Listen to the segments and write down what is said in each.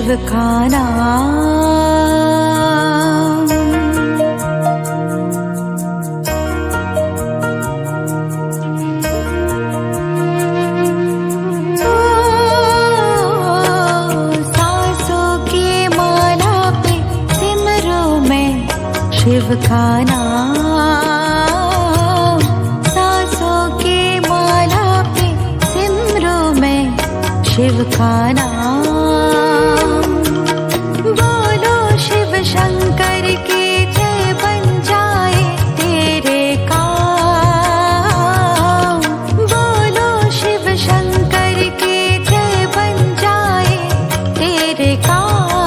शिव का नाम। सांसों की माला पे सिमरो मैं शिव का नाम। सांसों की माला पे सिमरो मैं शिव का नाम। बोलो शिव शंकर की जय बन जाए तेरे काम। बोलो शिव शंकर की जय बन जाए तेरे काम।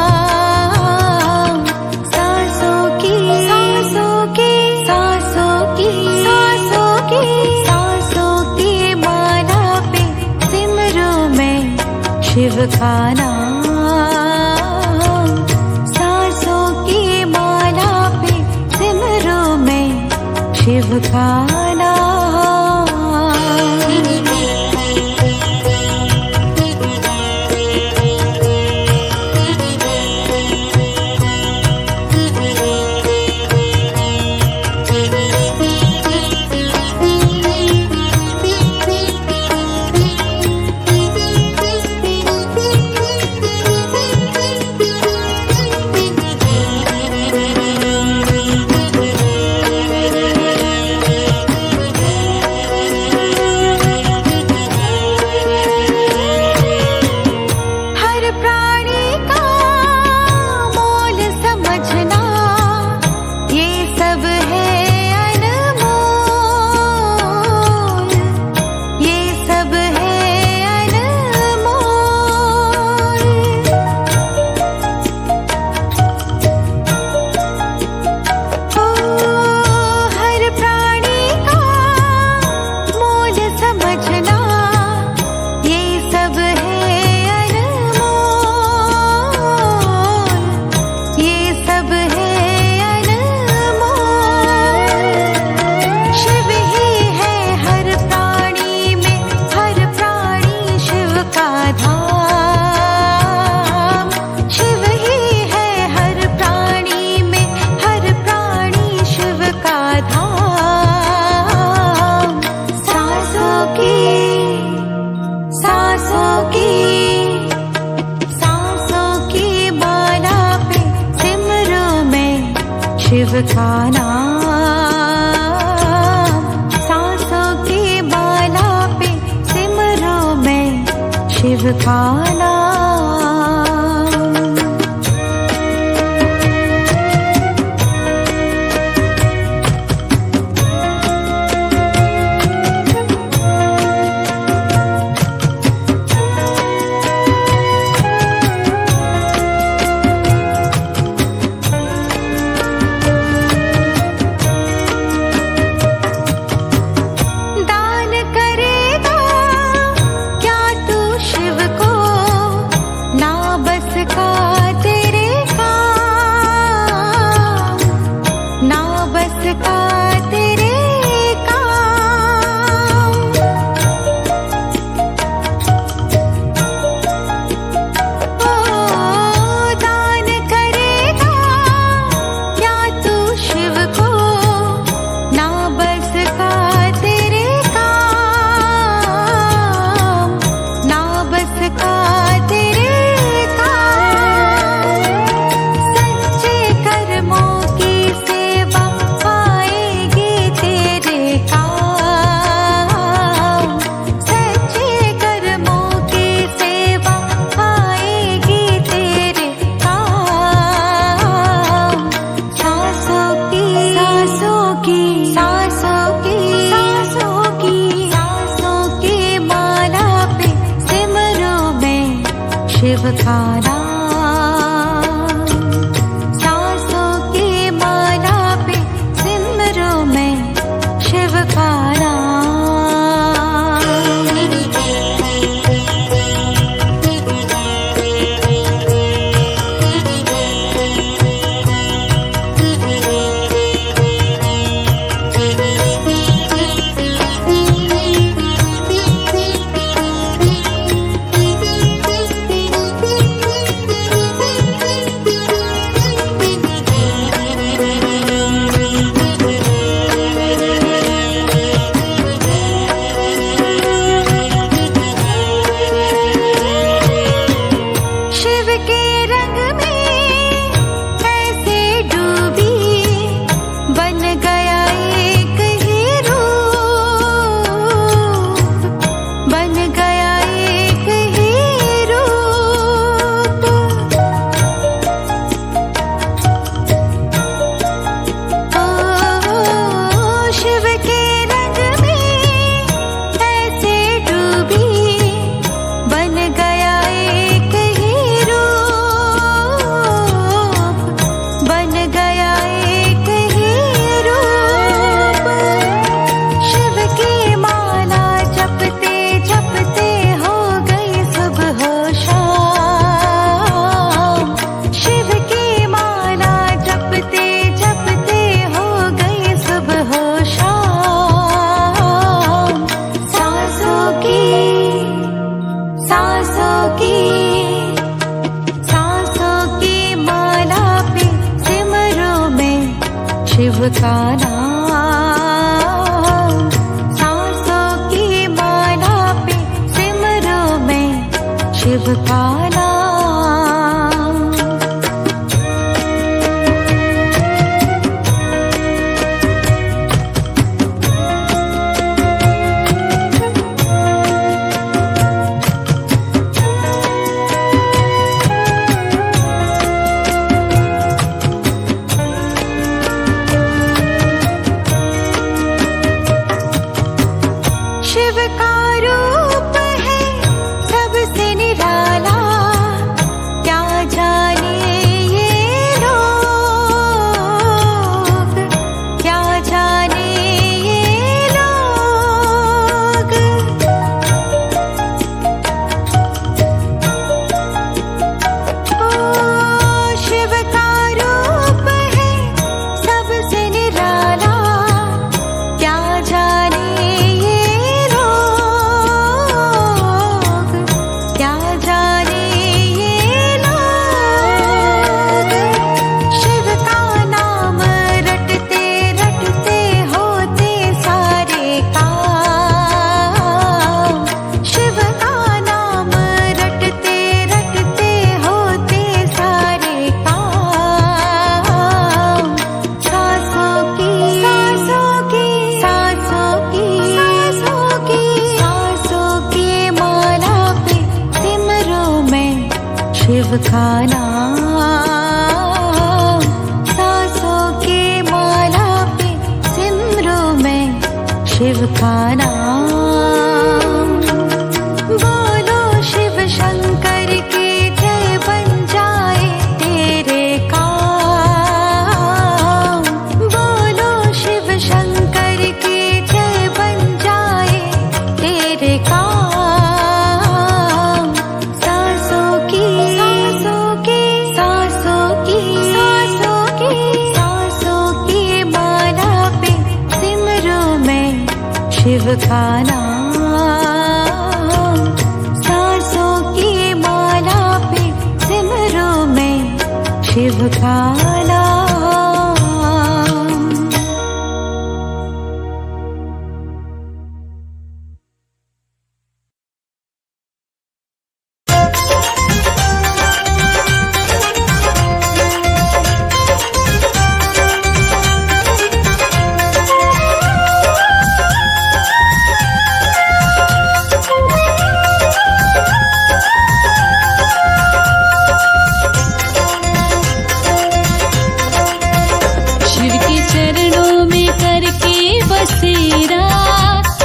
सांसों की सांसों की सांसों की सांसों की सांसों की माला पे सिमरो मैं शिव का नाम। सांसों की माला पे सिमरो मैं शिव का नाम। शिव का नाम। सांसों की माला पे सिमरो मैं शिव का नाम। शिव का नाम। सांसों की माला पे सिमरो मैं शिव का नाम। शिव का नाम। सांसों की माला पे सिमरो मैं शिव का नाम। शिव का रूप है सबसे निराला, क्या जाने ये लोग, क्या जाने ये लोग। ओ शिव का रूप है सबसे निराला, क्या जाने शिव का नाम। सांसों की माला पे सिमरो मैं शिव का नाम। बोलो शिव शंकर की जय बन जाए तेरे काम। बोलो शिव शंकर की जय बन जाए तेरे काम। शिव का नाम। सांसों की माला पे सिमरो मैं शिव का नाम।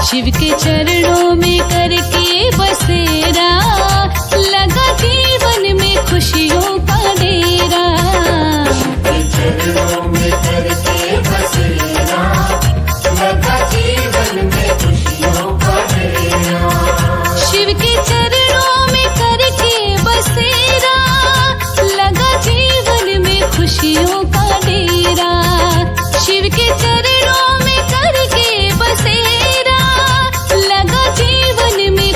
शिव के चरणों में करके बसेरा, लगा जीवन में खुशियों का डेरा। शिव के चरणों में करके बसेरा, लगा जीवन में खुशियों का डेरा। शिव के चरणों में करके बसेरा, लगा जीवन में खुशियों का डेरा। शिव के चरणों में करके बसेरा, लगा जीवन में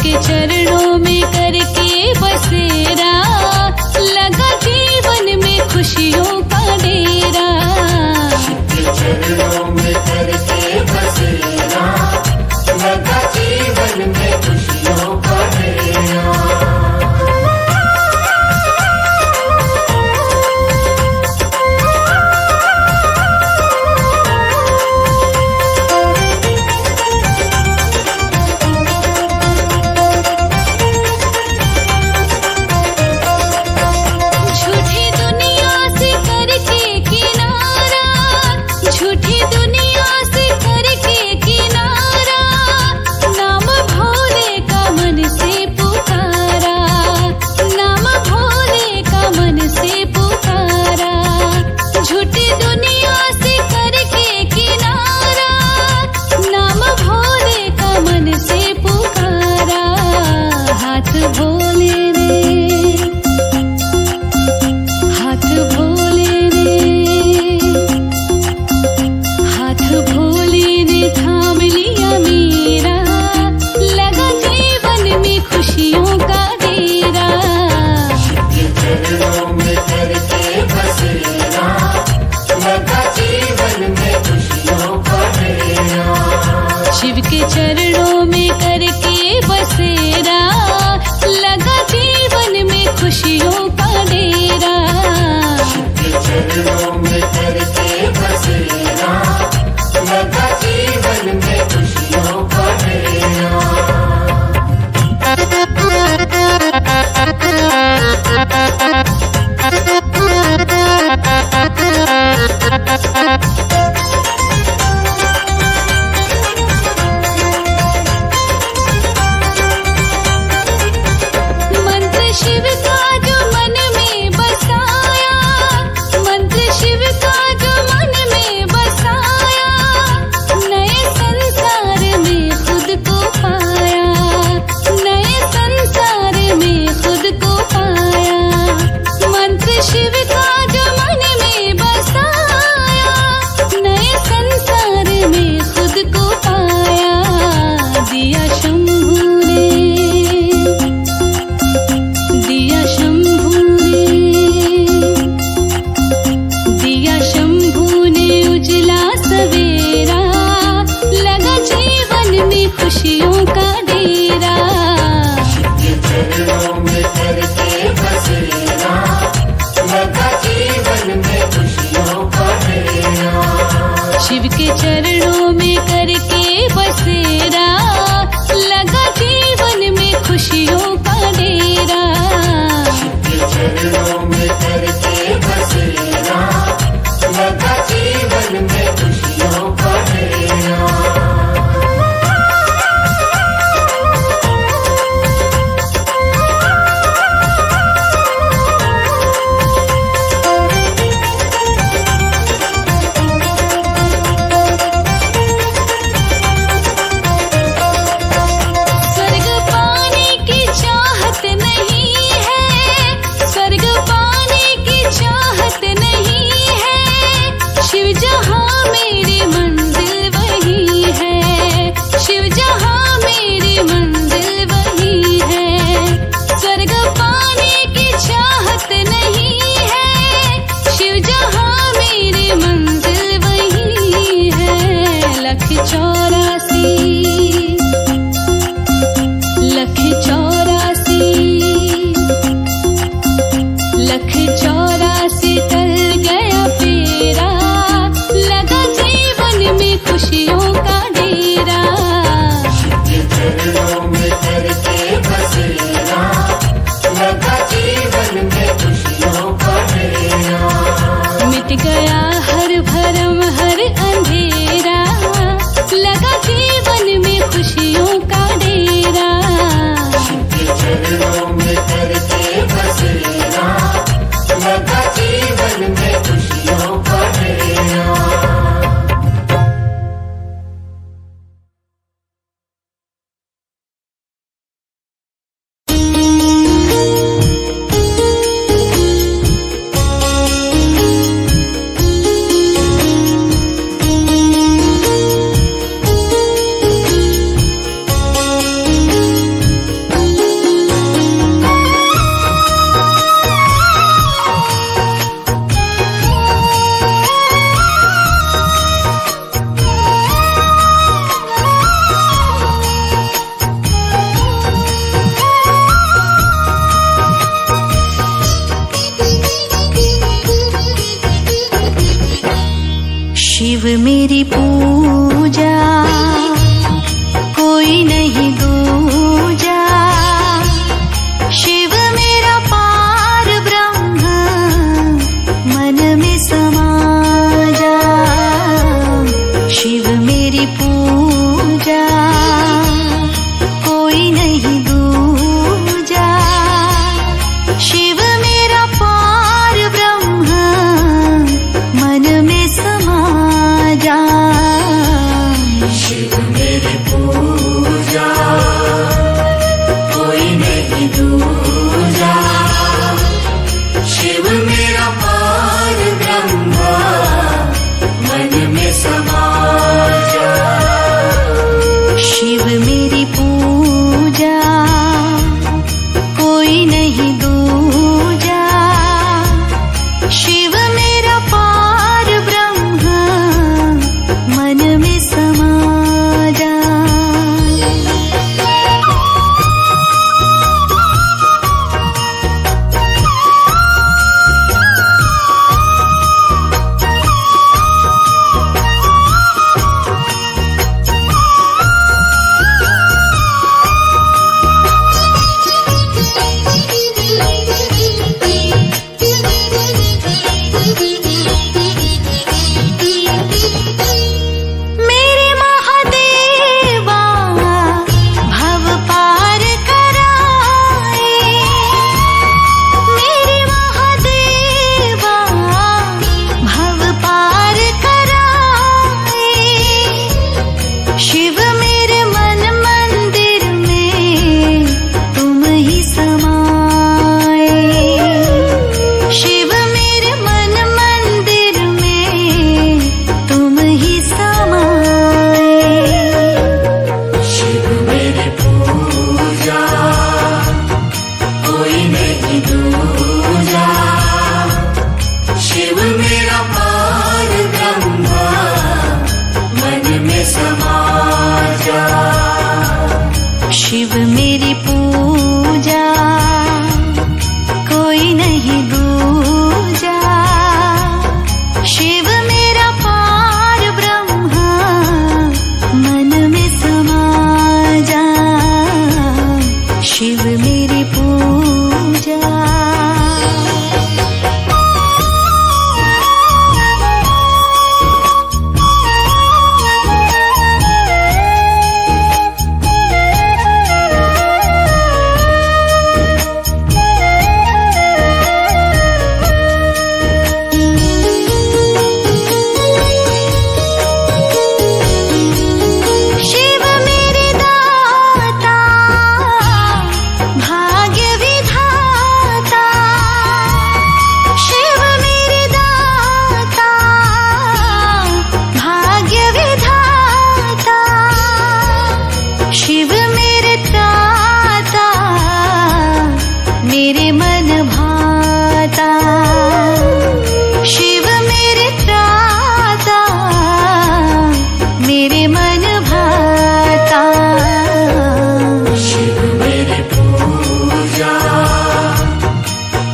के चरणों में करके बसेरा लगा जीवन में खुशियों का डेरा। के चरणों में करके बसेरा लगा जीवन में खुशियों का डेरा। झूठी दुनिया से करके किनारा, झूठी दुनिया से करके किनारा, नाम भोले का मन से पुकारा, नाम भोले का मन से पुकारा। झूठी दुनिया से करके किनारा, नाम भोले का मन से पुकारा। हाथ भोले ने, हाथ भोले ने, हाथ भोले ने थाम लिया मेरा, लगा जीवन में खुशियों का डेरा। के चरणों में करके बसेरा लगा जीवन में खुशियों का डेरा। शिव के चरणों में करके बसेरा लगा जीवन में खुशियों का डेरा। के चरणों में करके बसेरा लगा जीवन में खुशियों का डेरा। मंत्र शिव का जो मन में बसाया, मंत्र शिव मेरी पूजा, कोई नहीं दूजा। शिव मेरा पार ब्रह्म, मन में समा जा। शिव मेरी पूजा, कोई नहीं दूजा। शिव मेरा पार ब्रह्म, मन में समा जा। शिव मेरी पूजा, कोई नहीं दूजा। शिव मेरा पार ब्रह्म, मन में समा जा। शिव मेरी पूजा, कोई नहीं दूजा। शिव मेरा पार ब्रह्म, मन में समा जा। मेरे महादेवा भव पार कराए। मेरे महादेवा भव पार कराए। शिव मेरे मन मंदिर में तुम ही समाए। शिव मेरे मन मंदिर में तुम ही समाए। शिव मेरी पूजा, कोई नहीं दूजा। शिव मेरा पार ब्रह्म, मन में समा जा। शिव मेरी पूजा, कोई नहीं दूजा। शिव मेरा पार ब्रह्म, मन में समा जा। शिव मेरी पूजा। शिव मेरे दाता, भाग्य विधाता। शिव मेरे दाता, भाग्य विधाता। शिव मेरे त्राता, मेरे मन भाता। शिव मेरे त्राता, मेरे मन भाता। शिव मेरी पूजा,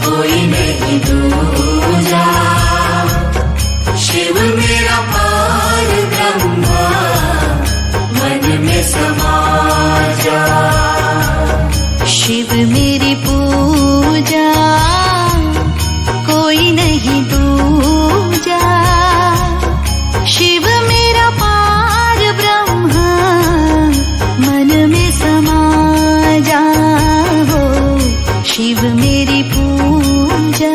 कोई नहीं दूजा। शिव मेरा पार ब्रह्म, मन में समा जा। शिव मेरी पूजा, कोई नहीं दूजा। शिव मेरा पार ब्रह्म, मन में समा जा। हो शिव मेरी पूजा।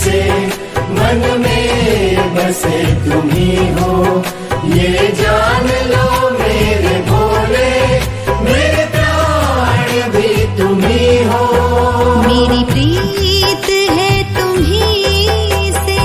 से मन में बसे तुम ही हो, ये जान लो मेरे भोले, मेरे प्राण भी तुम ही हो। मेरी प्रीत है तुम्ही से,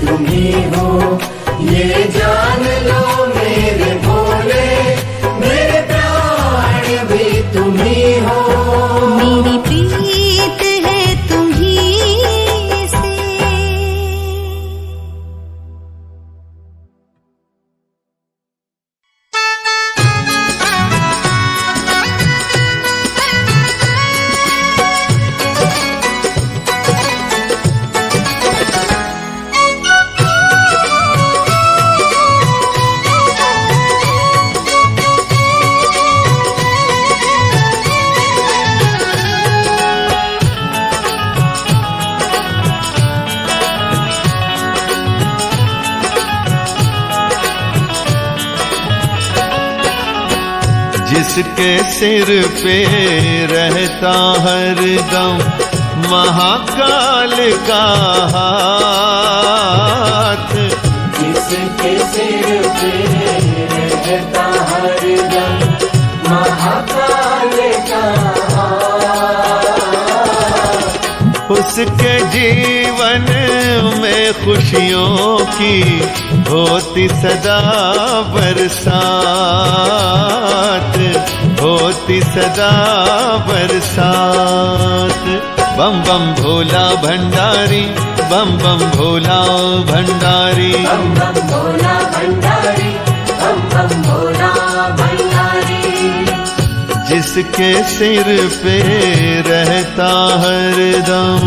तुम ही हो, ये जान लो मेरे भोले, मेरे प्राण भी तुम ही हो। मेरी प्रीत है तुम्हीं से। जिसके सिर पे रहता हरदम महाकाल का हाथ, जिसके सिर पे रहता हरदम महाकाल का हाथ, उसके जीवन में खुशियों की होती सदा बरसात, होती सदा बरसात। बम बम भोला भंडारी, बम बम भोला भंडारी, बम बम भोला भंडारी, बम बम भोला भंडारी। जिसके सिर पे रहता हरदम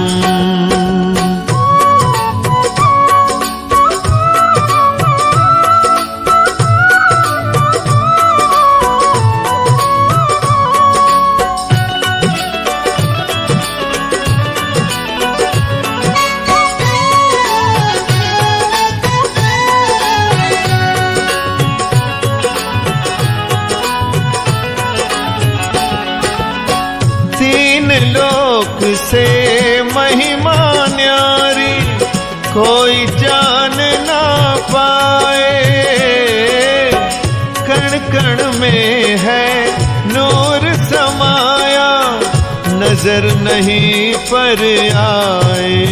लोक से महिमा न्यारी कोई जान ना पाए, कण कण में है नूर समाया नजर नहीं पर आए।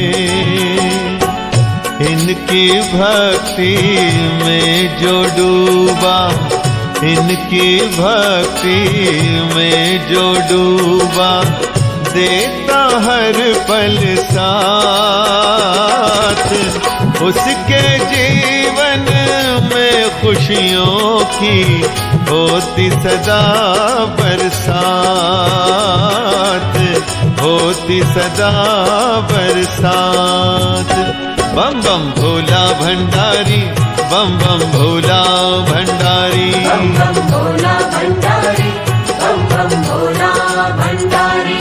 इनकी भक्ति में जो डूबा, इनकी भक्ति में जो डूबा देता हर पल साथ, उसके जीवन में खुशियों की होती सदा बरसात, होती सदा बरसात। बम बम भोला भंडारी, बम बम भोला भंडारी, बम बम भोला भंडारी, बम बम भोला भंडारी।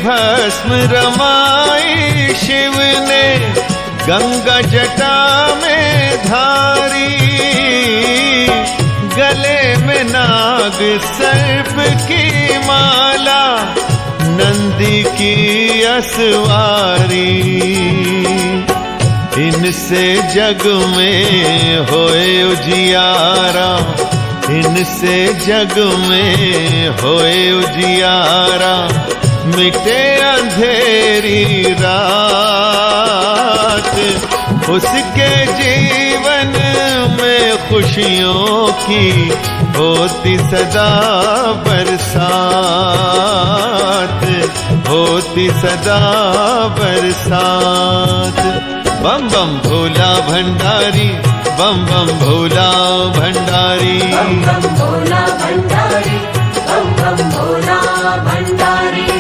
भस्म रमाई शिव ने गंगा जटा में धारी, गले में नाग सर्प की माला नंदी की असवारी। इनसे जग में होए उजियारा, इनसे जग में होए उजियारा, मिटे अंधेरी रात, उसके जीवन में खुशियों की होती सदा बरसात, होती सदा बरसात। बम बम भोला भंडारी, बम बम भोला भंडारी, बम बम भोला भंडारी, बम बम भोला भंडारी।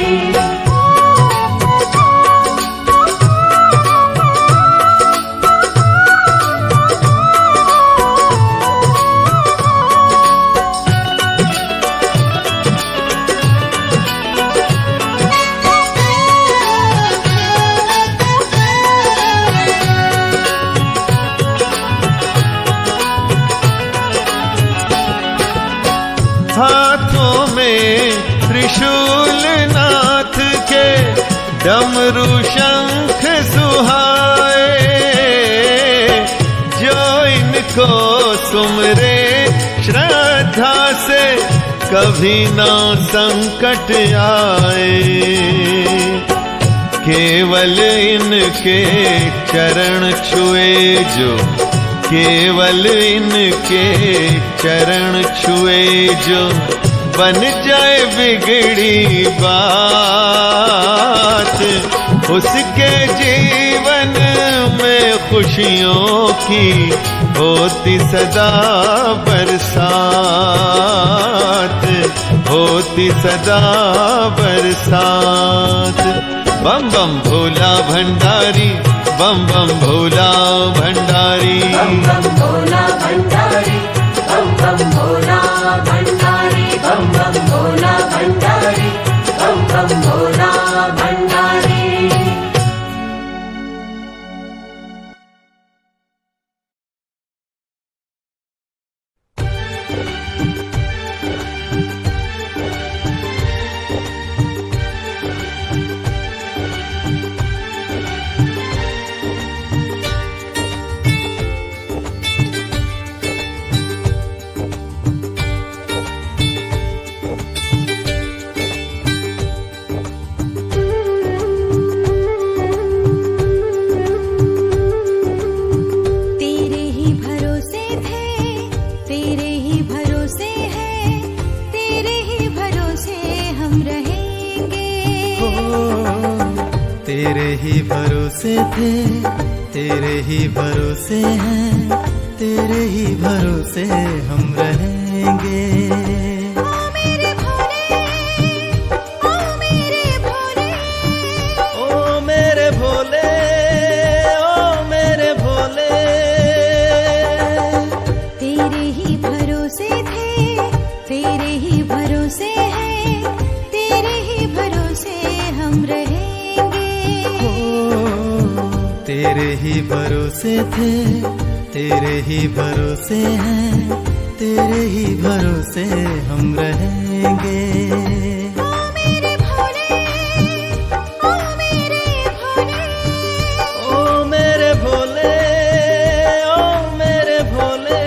हाथों में त्रिशूल नाथ के डमरू शंख सुहाए। जो इनको सुमरे श्रद्धा से कभी ना संकट आए। केवल इनके चरण छुए जो, केवल इनके चरण छुए जो, बन जाए बिगड़ी बात। उसके जीवन में खुशियों की होती सदा बरसात, होती सदा बरसात। बम बम भोला भंडारी, बम बम भोला भंडारी, बम बम भोला भंडारी, बम बम भोला भंडारी, बम बम भोला भंडारी, बम बम भोला भंडारी। तेरे ही भरोसे थे, तेरे ही भरोसे हैं, तेरे ही भरोसे हम रहेंगे। ओ मेरे भोले, ओ मेरे भोले, ओ मेरे भोले, ओ मेरे भोले। तेरे ही भरोसे थे, तेरे ही भरोसे हैं, तेरे ही भरोसे हम रहेंगे। तेरे ही भरोसे थे, तेरे ही भरोसे हैं, तेरे ही भरोसे हम रहेंगे। ओ मेरे भोले, ओ मेरे भोले, ओ मेरे भोले, ओ मेरे भोले।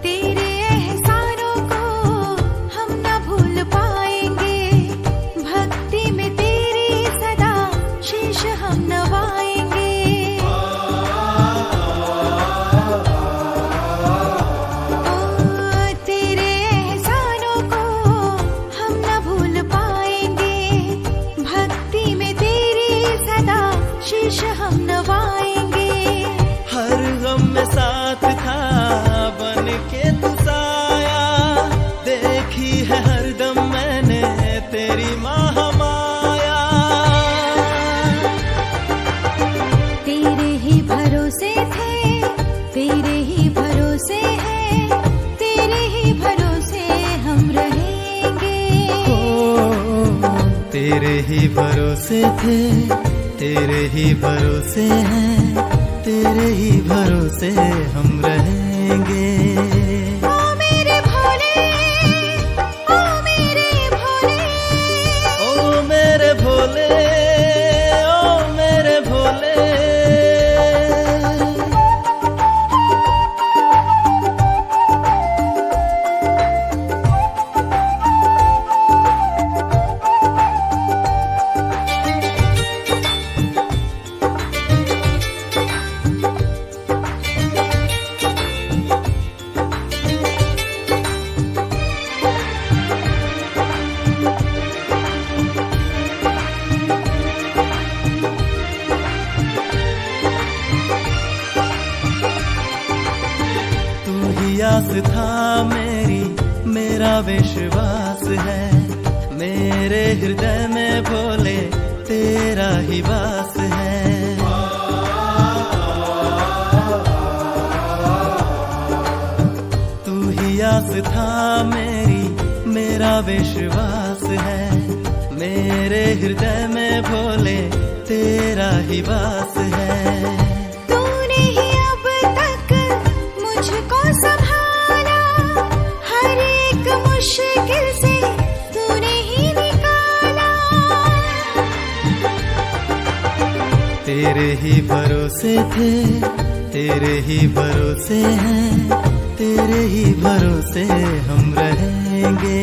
तेरे एहसानों को हम न भूल पाएंगे। भक्ति में तेरी सदा शीश हम नवाएंगे। ओ तेरे एहसानों को हम न भूल पाएंगे। भक्ति में तेरी सदा शीश हम नवाएंगे। हर गम में साथ था बन के तू साया, देखी है हरदम मैंने तेरी महामाया। तेरे ही भरोसे थे, तेरे ही भरोसे हैं, तेरे ही भरोसे हम रहेंगे। तेरे ही भरोसे थे, तेरे ही भरोसे हैं, तेरे ही भरोसे हम रहेंगे। ओ मेरे भोले, ओ मेरे भोले, ओ मेरे भोले, ओ मेरे भोले। ही आस था मेरी, मेरा विश्वास है, मेरे हृदय में भोले तेरा ही वास है। तू ही आस था मेरी, मेरा विश्वास है, मेरे हृदय में भोले तेरा ही वास है। तूने ही अब तक मुझको संभाला, हर एक मुश्किल से तूने ही निकाला। तेरे ही भरोसे थे, तेरे ही भरोसे हैं, तेरे ही भरोसे हम रहेंगे।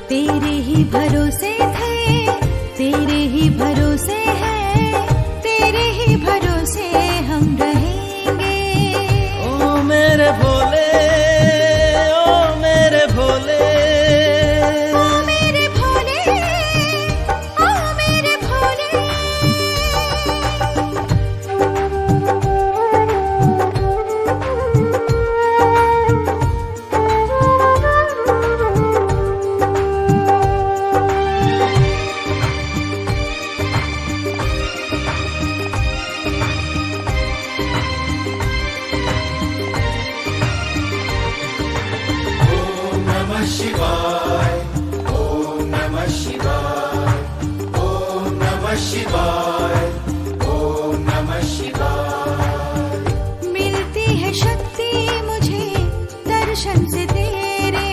तेरे ही भरोसे थे, तेरे ही भरोसे हैं, तेरे ही भरोसे हम रहेंगे। ओ मेरे भोले, ओ मेरे भोले, ओ मेरे भोले, ओ मेरे भोले। मिलती है शक्ति मुझे दर्शन से तेरे,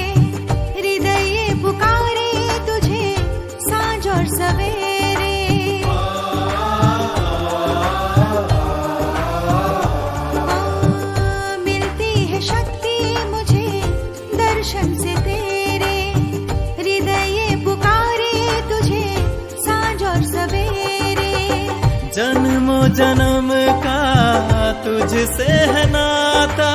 हृदय पुकारे तुझे सांझ और सवेरे। मिलती है शक्ति मुझे दर्शन से तेरे, हृदय पुकारे तुझे सांझ और सवेरे। जन्मों जन्म का तुझसे है नाता,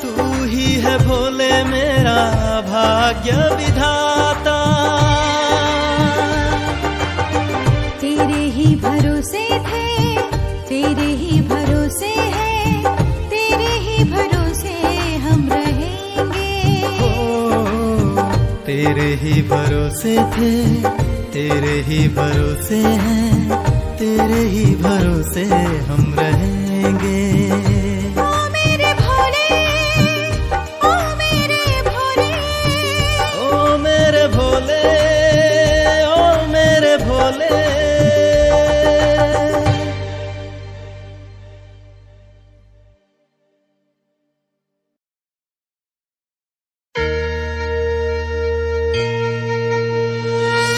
तू ही है भोले मेरा भाग्य विधाता। तेरे ही भरोसे थे, तेरे ही भरोसे हैं, तेरे ही भरोसे हम रहेंगे। तेरे ही भरोसे थे, तेरे ही भरोसे हैं, तेरे ही भरोसे हम रहेंगे। ओ मेरे भोले, ओ मेरे भोले। ओ मेरे भोले, ओ मेरे भोले।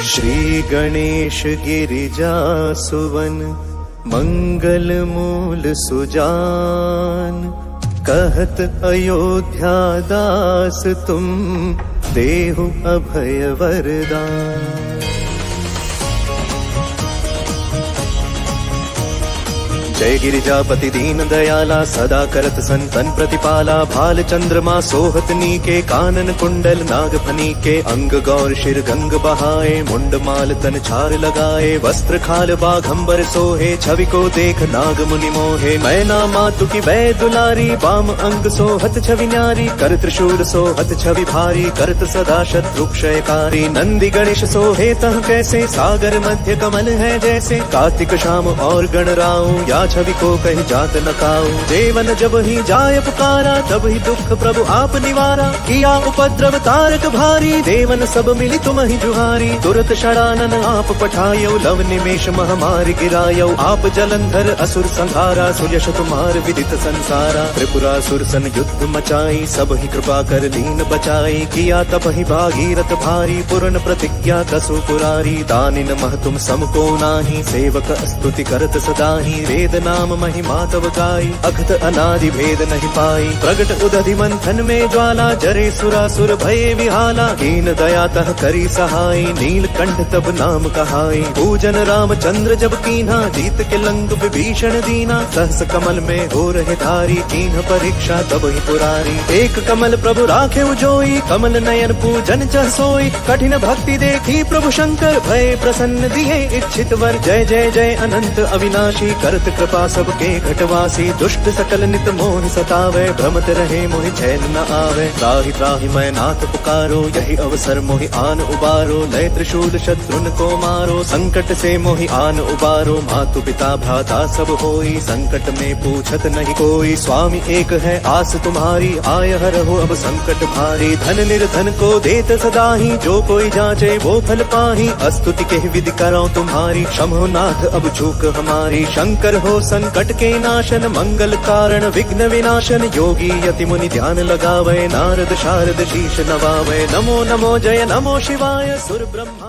श्री गणेश गिरिजा सुवन, मंगल मूल सुजान, कहत अयोध्या दास तुम, देहु अभय वरदान। जय गिरिजापति दीन दयाला, सदा करत संतन प्रतिपाला। भाल चंद्रमा सोहत नीके, कानन कुंडल नाग फनीके। अंग गौर शिर गंग बहाए, मुंड माल तन छार लगाए। वस्त्र खाल बाघंबर सोहे, छवि को देख नाग मुनि मोहे। मैना मातु की वै दुलारी, बाम अंग सोहत छवि न्यारी। कर त्रिशूल सोहत छवि भारी, करत सदा शत्रु क्षयकारी। नंदी गणेश सोहे तह कैसे, सागर मध्य कमल है जैसे। कार्तिक शाम और गणराऊ, या छवि को कहीं जात न काऊ। देवन जब ही जाय पुकारा, तब ही दुख प्रभु आप निवारा। किया उपद्रव तारक भारी, देवन सब मिली तुम ही जुहारी। तुरत षडानन आप पठायो, लव निमेष महामारी गिरायो। आप जलंधर असुर संहारा, सुयश तुम्हार विदित संसारा। त्रिपुरासुर सन युद्ध मचाई, सब ही कृपा कर दीन बचाई। किया तब ही भागीरथ भारी, पूर्ण प्रतिज्ञा दसु पुरारी। दानिन मह तुम सम को नाही, सेवक स्तुति करत सदाही। वेद नाम महिमा तव गाई, अखत अनादि भेद नहीं पाई। प्रगट उदधि मंथन में ज्वाला, जरे सुरासुर भये विहाला। कीन दया तह करी सहाय, नीलकंठ तब नाम कहाई। पूजन रामचंद्र जब कीन्हा, जीत के लंक विभीषण दीना। सहस कमल में हो रहे धारी, कीन्ह परीक्षा तब ही पुरारी। एक कमल प्रभु राखे उजोई, कमल नयन पूजन चह सोई। कठिन भक्ति देखी प्रभु शंकर, भय प्रसन्न दिए इच्छित वर। जय जय जय अनंत अविनाशी, करत कृपा कृपा सबके घटवासी दुष्ट सकल नित मोहि सतावे भ्रमत रहे मोहि चैन न आवे त्राहि त्राहि मैं नाथ पुकारो यही अवसर मोहि आन उबारो लय त्रिशूल शत्रुन को मारो संकट से मोहि आन उबारो मातु पिता भ्राता सब होई संकट में पूछत नहीं कोई स्वामी एक है आस तुम्हारी आय हरहु अब संकट भारी धन निर्धन को देत सदा ही जो कोई जाचे वो फल पाही अस्तुति के विधि करो तुम्हारी क्षमो नाथ अब चूक हमारी शंकर हो संकट के नाशन मंगल कारण विघ्न विनाशन योगी यति मुनि ध्यान लगावे नारद शारद शीश नवावे नमो नमो जय नमो शिवाय सुर ब्रह्मा